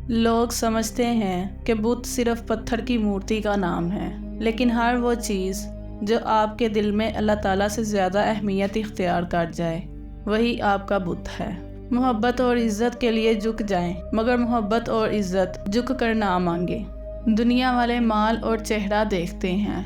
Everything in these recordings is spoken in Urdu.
لوگ سمجھتے ہیں کہ بت صرف پتھر کی مورتی کا نام ہے، لیکن ہر وہ چیز جو آپ کے دل میں اللہ تعالیٰ سے زیادہ اہمیت اختیار کر جائے وہی آپ کا بت ہے۔ محبت اور عزت کے لیے جھک جائیں، مگر محبت اور عزت جھک کر نہ مانگیں۔ دنیا والے مال اور چہرہ دیکھتے ہیں،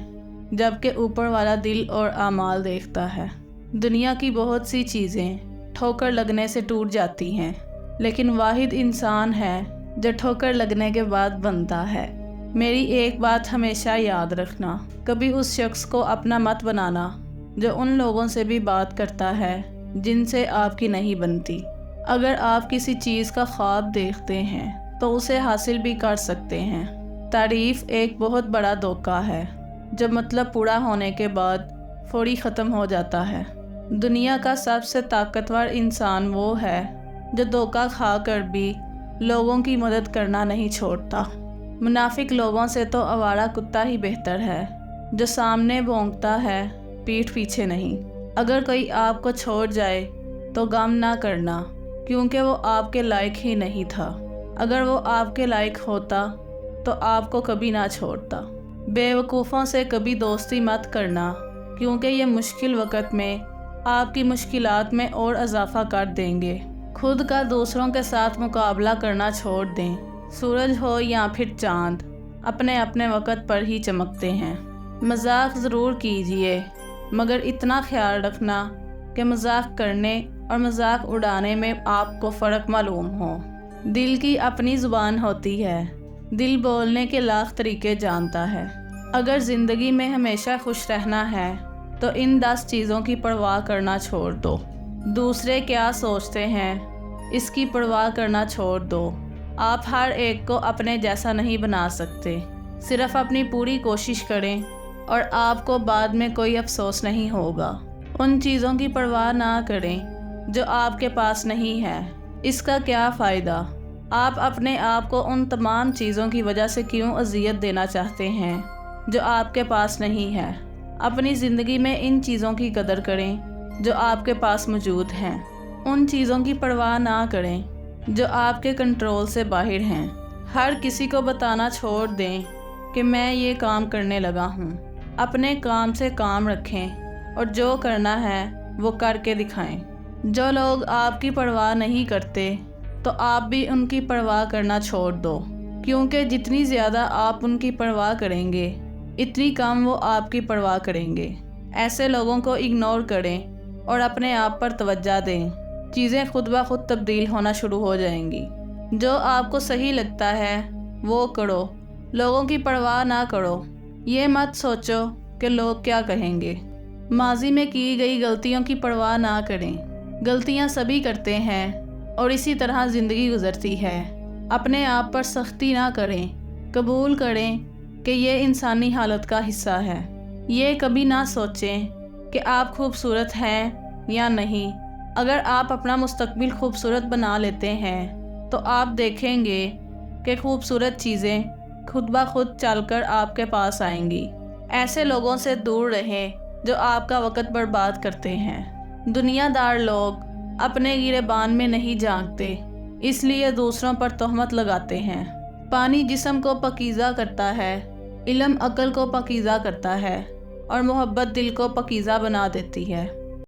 جبکہ اوپر والا دل اور اعمال دیکھتا ہے۔ دنیا کی بہت سی چیزیں ٹھوکر لگنے سے ٹوٹ جاتی ہیں، لیکن واحد انسان ہے جو ٹھوکر لگنے کے بعد بنتا ہے۔ میری ایک بات ہمیشہ یاد رکھنا، کبھی اس شخص کو اپنا مت بنانا جو ان لوگوں سے بھی بات کرتا ہے جن سے آپ کی نہیں بنتی۔ اگر آپ کسی چیز کا خواب دیکھتے ہیں تو اسے حاصل بھی کر سکتے ہیں۔ تعریف ایک بہت بڑا دھوکہ ہے جو مطلب پورا ہونے کے بعد فوری ختم ہو جاتا ہے۔ دنیا کا سب سے طاقتور انسان وہ ہے جو دھوکہ کھا کر بھی لوگوں کی مدد کرنا نہیں چھوڑتا۔ منافق لوگوں سے تو آوارہ کتا ہی بہتر ہے جو سامنے بھونکتا ہے، پیٹھ پیچھے نہیں۔ اگر کوئی آپ کو چھوڑ جائے تو غم نہ کرنا، کیونکہ وہ آپ کے لائق ہی نہیں تھا۔ اگر وہ آپ کے لائق ہوتا تو آپ کو کبھی نہ چھوڑتا۔ بے وقوفوں سے کبھی دوستی مت کرنا، کیونکہ یہ مشکل وقت میں آپ کی مشکلات میں اور اضافہ کر دیں گے۔ خود کا دوسروں کے ساتھ مقابلہ کرنا چھوڑ دیں۔ سورج ہو یا پھر چاند، اپنے اپنے وقت پر ہی چمکتے ہیں۔ مذاق ضرور کیجیے، مگر اتنا خیال رکھنا کہ مذاق کرنے اور مذاق اڑانے میں آپ کو فرق معلوم ہو۔ دل کی اپنی زبان ہوتی ہے، دل بولنے کے لاکھ طریقے جانتا ہے۔ اگر زندگی میں ہمیشہ خوش رہنا ہے تو ان 10 چیزوں کی پرواہ کرنا چھوڑ دو۔ دوسرے کیا سوچتے ہیں اس کی پرواہ کرنا چھوڑ دو۔ آپ ہر ایک کو اپنے جیسا نہیں بنا سکتے، صرف اپنی پوری کوشش کریں اور آپ کو بعد میں کوئی افسوس نہیں ہوگا۔ ان چیزوں کی پرواہ نہ کریں جو آپ کے پاس نہیں ہے، اس کا کیا فائدہ؟ آپ اپنے آپ کو ان تمام چیزوں کی وجہ سے کیوں اذیت دینا چاہتے ہیں جو آپ کے پاس نہیں ہے؟ اپنی زندگی میں ان چیزوں کی قدر کریں جو آپ کے پاس موجود ہیں۔ ان چیزوں کی پرواہ نہ کریں جو آپ کے کنٹرول سے باہر ہیں۔ ہر کسی کو بتانا چھوڑ دیں کہ میں یہ کام کرنے لگا ہوں۔ اپنے کام سے کام رکھیں اور جو کرنا ہے وہ کر کے دکھائیں۔ جو لوگ آپ کی پرواہ نہیں کرتے تو آپ بھی ان کی پرواہ کرنا چھوڑ دو، کیونکہ جتنی زیادہ آپ ان کی پرواہ کریں گے اتنی کم وہ آپ کی پرواہ کریں گے۔ ایسے لوگوں کو اگنور کریں اور اپنے آپ پر توجہ دیں، چیزیں خود بخود تبدیل ہونا شروع ہو جائیں گی۔ جو آپ کو صحیح لگتا ہے وہ کرو، لوگوں کی پرواہ نہ کرو۔ یہ مت سوچو کہ لوگ کیا کہیں گے۔ ماضی میں کی گئی غلطیوں کی پرواہ نہ کریں، غلطیاں سبھی کرتے ہیں اور اسی طرح زندگی گزرتی ہے۔ اپنے آپ پر سختی نہ کریں، قبول کریں کہ یہ انسانی حالت کا حصہ ہے۔ یہ کبھی نہ سوچیں کہ آپ خوبصورت ہیں یا نہیں۔ اگر آپ اپنا مستقبل خوبصورت بنا لیتے ہیں تو آپ دیکھیں گے کہ خوبصورت چیزیں خود بخود چل کر آپ کے پاس آئیں گی۔ ایسے لوگوں سے دور رہیں جو آپ کا وقت برباد کرتے ہیں۔ دنیا دار لوگ اپنے گریبان میں نہیں جھانکتے، اس لیے دوسروں پر تہمت لگاتے ہیں۔ پانی جسم کو پاکیزہ کرتا ہے، علم عقل کو پاکیزہ کرتا ہے اور محبت دل کو پاکیزہ بنا دیتی ہے۔